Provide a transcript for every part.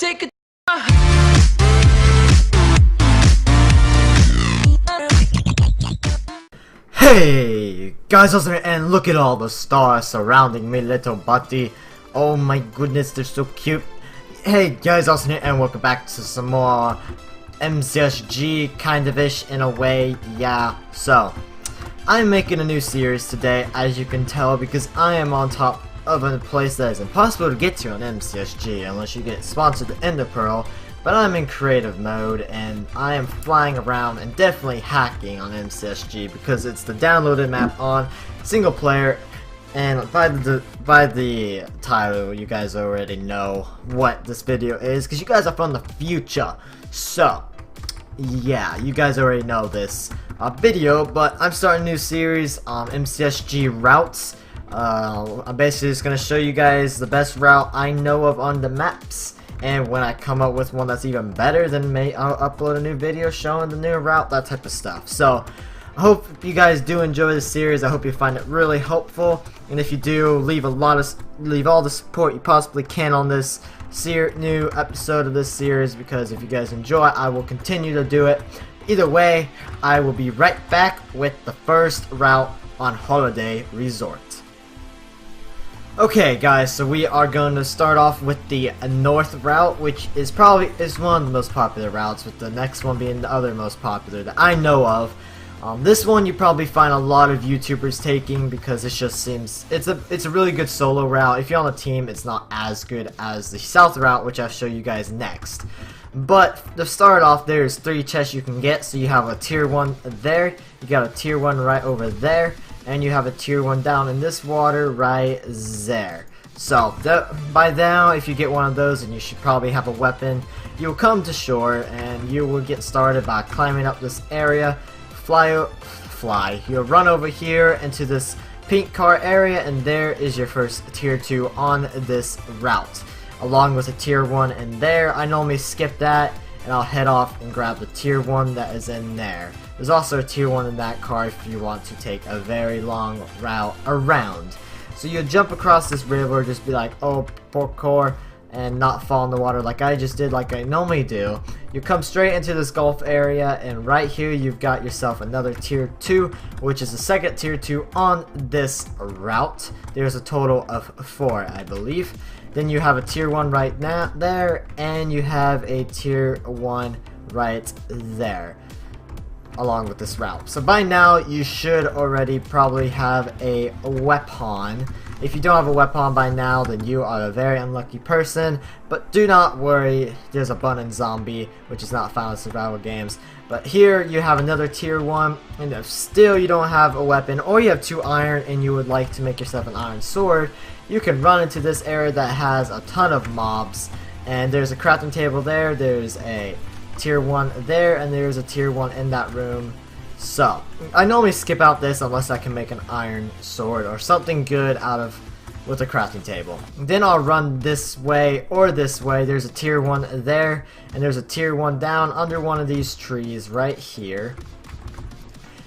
Take it. Hey guys, and look at all the stars surrounding me, little buddy. Oh my goodness, they're so cute. Hey guys, and welcome back to some more MCSG, kind of ish in a way. Yeah, so I'm making a new series today, as you can tell, because I am on top of a place that is impossible to get to on MCSG unless you get sponsored to Ender Pearl. But I'm in creative mode and I am flying around and definitely hacking on MCSG because it's the downloaded map on single player, and by the title you guys already know what this video is because you guys are from the future. So yeah, you guys already know this video, but I'm starting a new series on MCSG routes. I'm basically just going to show you guys the best route I know of on the maps. And when I come up with one that's even better, then I'll upload a new video showing the new route, that type of stuff. So, I hope you guys do enjoy this series. I hope you find it really helpful. And if you do, leave all the support you possibly can on this new episode of this series, because if you guys enjoy, I will continue to do it. Either way, I will be right back with the first route on Holiday Resort. Okay guys, so we are going to start off with the north route, which is one of the most popular routes, with the next one being the other most popular that I know of. This one you probably find a lot of YouTubers taking because it just seems it's a really good solo route. If you're on a team, it's not as good as the south route, which I'll show you guys next. But to start off, there's 3 chests you can get. So you have a tier 1 there, you got a tier 1 right over there, and you have a tier 1 down in this water right there. So by now, if you get one of those, and you should probably have a weapon, you'll come to shore and you will get started by climbing up this area. You'll run over here into this pink car area, and there is your first tier 2 on this route, along with a tier 1 in there. I normally skip that and I'll head off and grab the tier 1 that is in there. There's also a tier 1 in that car if you want to take a very long route around. So you jump across this river, just be like, oh, parkour, and not fall in the water like I just did, like I normally do. You come straight into this Gulf area, and right here you've got yourself another tier 2, which is the second tier 2 on this route. There's a total of 4, I believe. Then you have a tier 1 right now there, and you have a tier 1 right there, along with this route. So by now you should already probably have a weapon. If you don't have a weapon by now, then you are a very unlucky person, but do not worry, there's abundant zombie, which is not found in survival games. But here you have another tier 1, and if still you don't have a weapon, or you have 2 iron and you would like to make yourself an iron sword, you can run into this area that has a ton of mobs, and there's a crafting table there, there's a tier 1 there, and there's a tier 1 in that room. So I normally skip out this unless I can make an iron sword or something good with a crafting table. Then I'll run this way or this way. There's a tier 1 there, and there's a tier 1 down under one of these trees right here.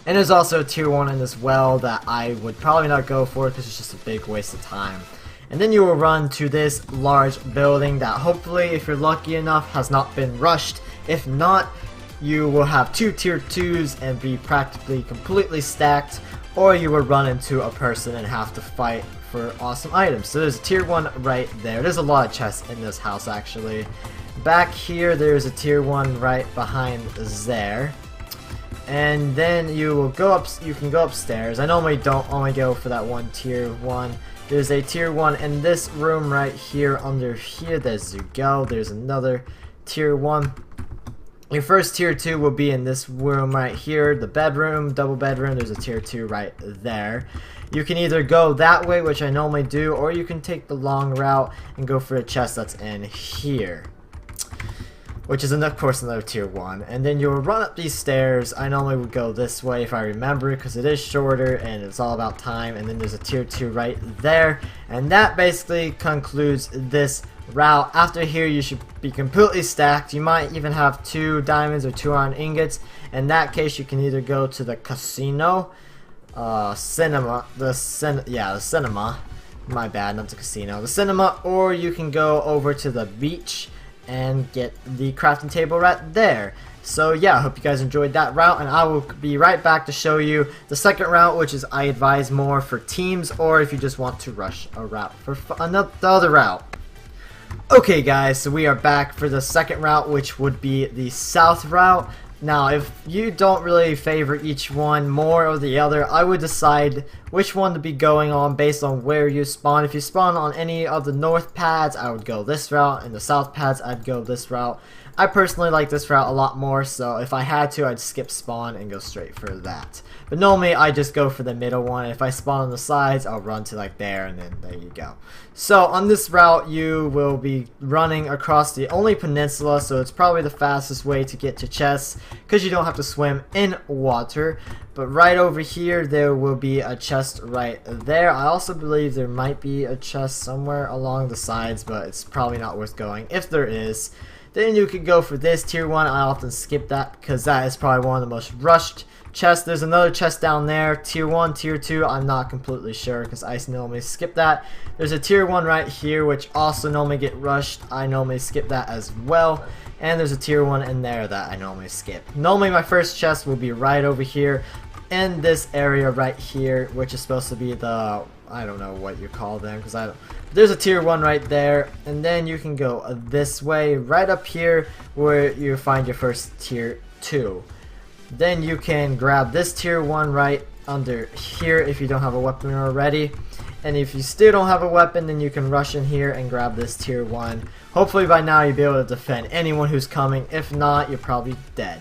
And there's also a tier 1 in this well that I would probably not go for because it's just a big waste of time. And then you will run to this large building that hopefully, if you're lucky enough, has not been rushed. If not, you will have 2 tier 2s and be practically completely stacked, or you will run into a person and have to fight for awesome items. So there's a tier 1 right there. There's a lot of chests in this house actually. Back here there's a tier 1 right behind there. And then you can go upstairs. I normally don't only go for that one tier 1. There's a tier 1 in this room right here under here. There's you go. There's another tier 1. Your first tier 2 will be in this room right here, the bedroom, double bedroom. There's a tier 2 right there. You can either go that way, which I normally do, or you can take the long route and go for a chest that's in here, which is of course another tier 1. And then you'll run up these stairs. I normally would go this way if I remember, because it is shorter and it's all about time. And then there's a tier 2 right there, and that basically concludes this route. After here you should be completely stacked. You might even have 2 diamonds or 2 iron ingots. In that case you can either go to the casino, the cinema, my bad, not the casino, the cinema, or you can go over to the beach and get the crafting table right there. So yeah, I hope you guys enjoyed that route, and I will be right back to show you the second route, which is I advise more for teams or if you just want to rush a route for the other route. Okay guys, so we are back for the second route, which would be the south route. Now, if you don't really favor each one more or the other, I would decide which one to be going on based on where you spawn. If you spawn on any of the north pads, I would go this route, and the south pads, I'd go this route. I personally like this route a lot more, so if I had to, I'd skip spawn and go straight for that. But normally, I just go for the middle one. If I spawn on the sides, I'll run to like there, and then there you go. So on this route, you will be running across the only peninsula, so it's probably the fastest way to get to chests, because you don't have to swim in water. But right over here, there will be a chest right there. I also believe there might be a chest somewhere along the sides, but it's probably not worth going if there is. Then you could go for this tier 1. I often skip that because that is probably one of the most rushed chests. There's another chest down there, tier 1, tier 2. I'm not completely sure because I normally skip that. There's a tier 1 right here which also normally get rushed. I normally skip that as well. And there's a tier 1 in there that I normally skip. Normally my first chest will be right over here in this area right here, which is supposed to be the, I don't know what you call them because I don't. There's a tier 1 right there, and then you can go this way right up here where you find your first tier 2. Then you can grab this tier 1 right under here if you don't have a weapon already. And if you still don't have a weapon, then you can rush in here and grab this tier 1. Hopefully by now you'll be able to defend anyone who's coming. If not, you're probably dead.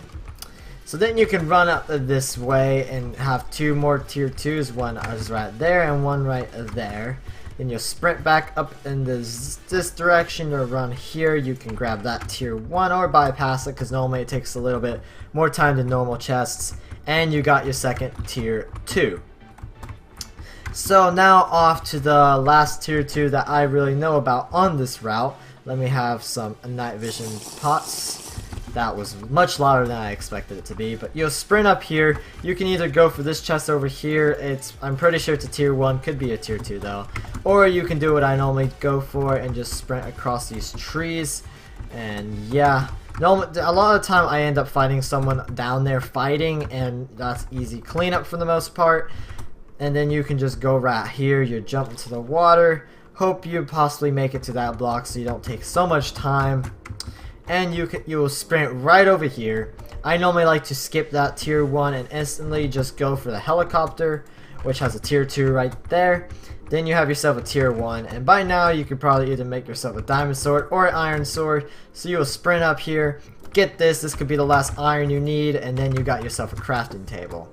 So then you can run up this way and have 2 more tier 2s. One is right there and one right there. Then you'll sprint back up in this direction or run here. You can grab that tier 1 or bypass it because normally it takes a little bit more time than normal chests. And you got your second tier 2. So now off to the last tier 2 that I really know about on this route. Let me have some night vision pots. That was much louder than I expected it to be, but you'll sprint up here. You can either go for this chest over here. I'm pretty sure it's a tier 1, could be a tier 2 though. Or you can do what I normally go for and just sprint across these trees. And yeah, a lot of the time I end up fighting someone down there fighting, and that's easy cleanup for the most part. And then you can just go right here. You jump into the water. Hope you possibly make it to that block so you don't take so much time. And you will sprint right over here. I normally like to skip that tier 1 and instantly just go for the helicopter, which has a tier 2 right there. Then you have yourself a tier 1, and by now you could probably either make yourself a diamond sword or an iron sword. So you will sprint up here, get this could be the last iron you need, and then you got yourself a crafting table.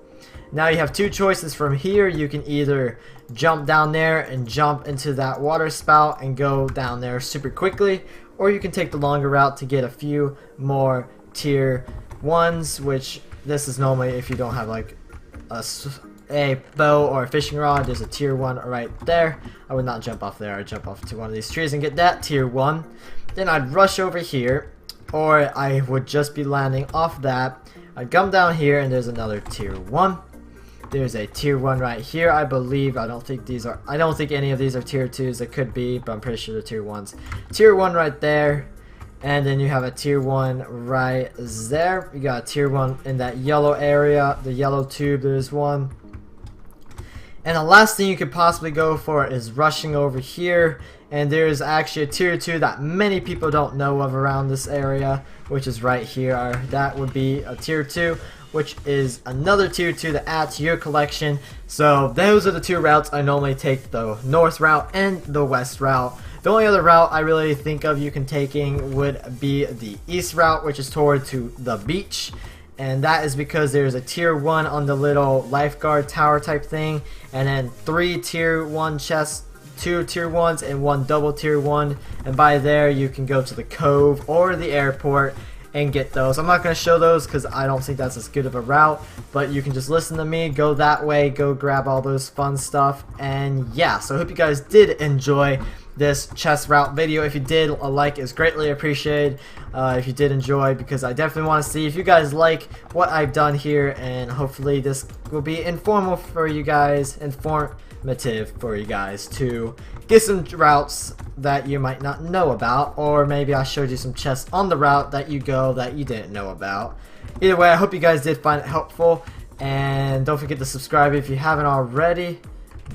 Now you have 2 choices from here. You can either jump down there and jump into that water spout and go down there super quickly, or you can take the longer route to get a few more tier 1s, which this is normally if you don't have like a bow or a fishing rod. There's a tier 1 right there. I would not jump off there. I'd jump off to one of these trees and get that tier 1. Then I'd rush over here, or I would just be landing off that. I'd come down here and there's another tier 1. There's a tier 1 right here, I believe. I don't think any of these are tier 2s. It could be, but I'm pretty sure they're tier 1s. Tier 1 right there. And then you have a tier 1 right there. You got a tier 1 in that yellow area, the yellow tube. There's one. And the last thing you could possibly go for is rushing over here. And there's actually a tier 2 that many people don't know of around this area, which is right here. That would be a tier 2. Which is another tier 2 to add to your collection. So those are the 2 routes I normally take, the north route and the west route. The only other route I really think of you can taking would be the east route, which is toward to the beach. And that is because there's a tier 1 on the little lifeguard tower type thing, and then 3 tier 1 chests, 2 tier 1s and 1 double tier 1. And by there you can go to the cove or the airport and get those. I'm not going to show those because I don't think that's as good of a route, but you can just listen to me, go that way, go grab all those fun stuff. And yeah, so I hope you guys did enjoy this chest route video. If you did, a like is greatly appreciated if you did enjoy, because I definitely want to see if you guys like what I've done here, and hopefully this will be informal for you guys, informative for you guys to get some routes that you might not know about, or maybe I showed you some chests on the route that you go that you didn't know about. Either way, I hope you guys did find it helpful, and don't forget to subscribe if you haven't already.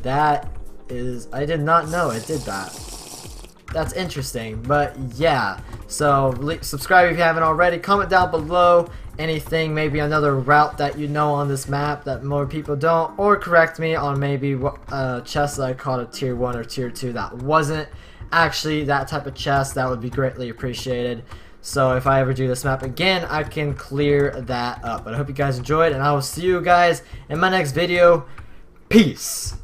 That is, I did not know it did that. That's interesting, but yeah, so subscribe if you haven't already. Comment down below anything, maybe another route that you know on this map that more people don't, or correct me on maybe what chest that I called a tier 1 or tier 2 that wasn't actually that type of chest. That would be greatly appreciated. So if I ever do this map again, I can clear that up. But I hope you guys enjoyed, and I will see you guys in my next video. Peace.